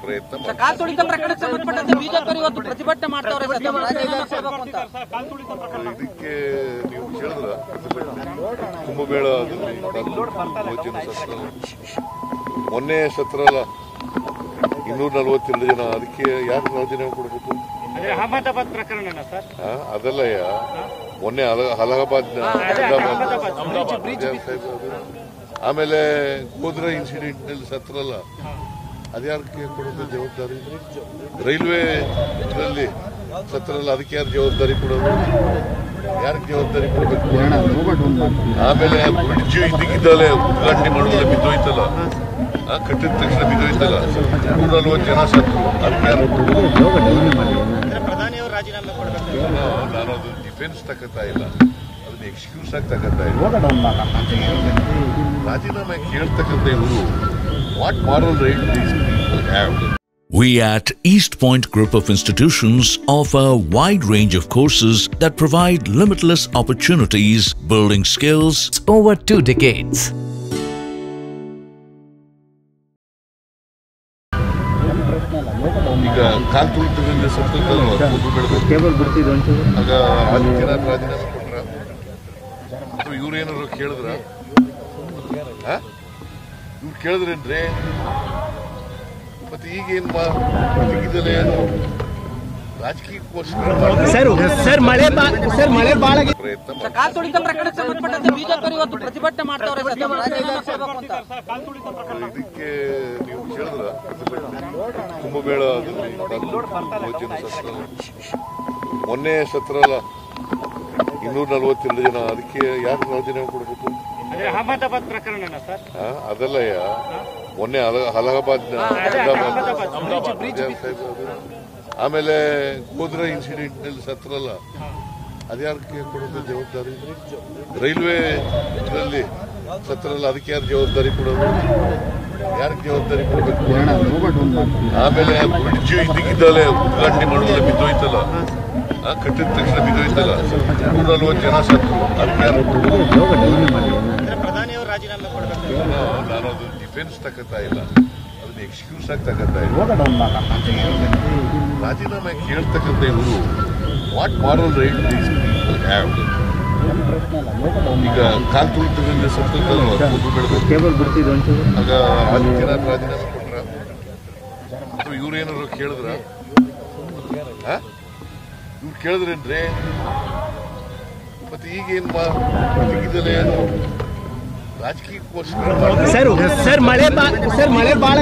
ಪ್ರಯತ್ನ ಇದಕ್ಕೆ ನೀವು ಕೇಳಿದ್ರ ಕುಂಭಮೇಳದಲ್ಲಿ ಮೊನ್ನೆ ಸತ್ರ ಅಲ್ಲ 242 ಜನ, ಅದಕ್ಕೆ ಯಾರು ರಾಜೀನಾಮೆ ಕೊಡಬೇಕು? ಅಹಮದಾಬಾದ್ ಪ್ರಕರಣ ಸರ್, ಅದಲ್ಲಯ್ಯ, ಮೊನ್ನೆ ಅಲಹಾಬಾದ್ ಆಮೇಲೆ ಗೋಧ್ರಾ ಇನ್ಸಿಡೆಂಟ್ ನಲ್ಲಿ ಸತ್ರಲ್ಲ, ಅದ್ಯಾರಕ್ಕೆ ಕೊಡೋದು ಜವಾಬ್ದಾರಿ? ರೈಲ್ವೆ ಇದರಲ್ಲಿ ಸತ್ರಲ್ಲ, ಅದಕ್ಕೆ ಯಾರು ಜವಾಬ್ದಾರಿ ಕೊಡೋದು? ಯಾರಿಗೆ ಜವಾಬ್ದಾರಿ ಕೊಡಬೇಕು? ಆಮೇಲೆ ಬ್ರಿಡ್ಜ್ ಇದ್ದಕ್ಕಿದ್ದಲ್ಲೇ ಉದ್ಘಾಟನೆ ಮಾಡೋದಲ್ಲ, ಬಿದ್ದೋಯ್ತಲ್ಲ, ಕಟ್ಟಿದ ತಕ್ಷಣ ಬಿದ್ದೋಯ್ತಲ್ಲ, 140 ಜನ ಸತ್ರು. ಅದಕ್ಕೆ ಯಾರು ಪ್ರಧಾನಿಯವರು ರಾಜೀನಾಮೆ ಕೊಡಬೇಕು? ನಾನು ಅದು ಡಿಫೆನ್ಸ್ ತಗೋತಾ ಇಲ್ಲ, ಅದನ್ನ ಎಕ್ಸ್ಕ್ಯೂಸ್ ಆಗಿ ತಗೋತಾ ಇಲ್ಲ. ರಾಜೀನಾಮೆ ಕೇಳ್ತಕ್ಕಂಥ ಇವರು what moral write these people have? We at East Point Group of Institutions offer a wide range of courses that provide limitless opportunities, building skills over 2 decades. ಈಗ ಕಾಲ್ ತುಳಿತದಿಂದ ಆಗ 10 ಜನ ರಾಜೀನಾಮೆ ಕೊಟ್ರ, ಅಥವಾ ಇವ್ರೇನಾದ್ರು ಕೇಳಿದ್ರ? ಇವ್ರು ಕೇಳಿದ್ರೇನ್ರಿ? ಮತ್ತೆ ಈಗೇನ್ ತೆಗಿದಲೆ ರಾಜಕೀಯಕ್ಕೋಸ್ಕರ ಇದಕ್ಕೆ ನೀವು ಕೇಳಿದ್ರ ಕುಂಭಮೇಳದಲ್ಲಿ ಮೊನ್ನೆ ಸತ್ರ ಅಲ್ಲ 242 ಜನ, ಅದಕ್ಕೆ ಯಾರು ರಾಜೀನಾಮೆ ಕೊಡಬೇಕು? ಅಹಮದಾಬಾದ್ ಪ್ರಕರಣ ಸರ್, ಅದಲ್ಲಯ್ಯ, ಮೊನ್ನೆ ಅಲಹಾಬಾದ್ ಆಮೇಲೆ ಗೋಧ್ರಾ ಇನ್ಸಿಡೆಂಟ್ ನಲ್ಲಿ ಸತ್ರಲ್ಲ, ಅದ್ಯಾರಕ್ಕೆ ಕೊಡೋದು ಜವಾಬ್ದಾರಿ? ರೈಲ್ವೆ ಇದರಲ್ಲಿ ಸತ್ರಲ್ಲ, ಅದಕ್ಕೆ ಯಾರು ಜವಾಬ್ದಾರಿ ಕೊಡೋದು? ಯಾರಿಗೆ ಜವಾಬ್ದಾರಿ ಕೊಡಬೇಕು? ಆಮೇಲೆ ಬ್ರಿಡ್ಜ್ ಇದ್ದಕ್ಕಿದ್ದಲ್ಲೇ ಉದ್ಘಾಟನೆ ಮಾಡೋದಲ್ಲ, ಬಿದ್ದೋಯ್ತಲ್ಲ, ಕಟ್ಟಿದ ತಕ್ಷಣ ಬಿದ್ದೋಯ್ತಲ್ಲ, 140 ಜನ ಸತ್ರು. ಅದಕ್ಕೆ ಯಾರು ಪ್ರಧಾನಿಯವರು ರಾಜೀನಾಮೆ ಕೊಡಬೇಕು? ನಾನು ಅದು ಡಿಫೆನ್ಸ್ ತಗೋತಾ ಇಲ್ಲ, ಅದನ್ನ ಎಕ್ಸ್ಕ್ಯೂಸ್ ಆಗಿ ತಗೋತಾ ಇಲ್ಲ. ರಾಜೀನಾಮೆ ಕೇಳ್ತಕ್ಕಂಥ ಇವರು what moral write these people have? ಈಗ ಕಾಲ್ ತುಳಿತದಿಂದ ಆಗ 10 ಜನ ರಾಜೀನಾಮೆ ಕೊಟ್ರ, ಅಥವಾ ಇವ್ರೇನಾದ್ರು ಕೇಳಿದ್ರ? ಇವ್ರು ಕೇಳಿದ್ರೇನ್ರಿ? ಮತ್ತೆ ಈಗೇನ್ ತೆಗಿದಲೆ ರಾಜಕೀಯಕ್ಕೋಸ್ಕರ ಮಳೆ ಬಾಳ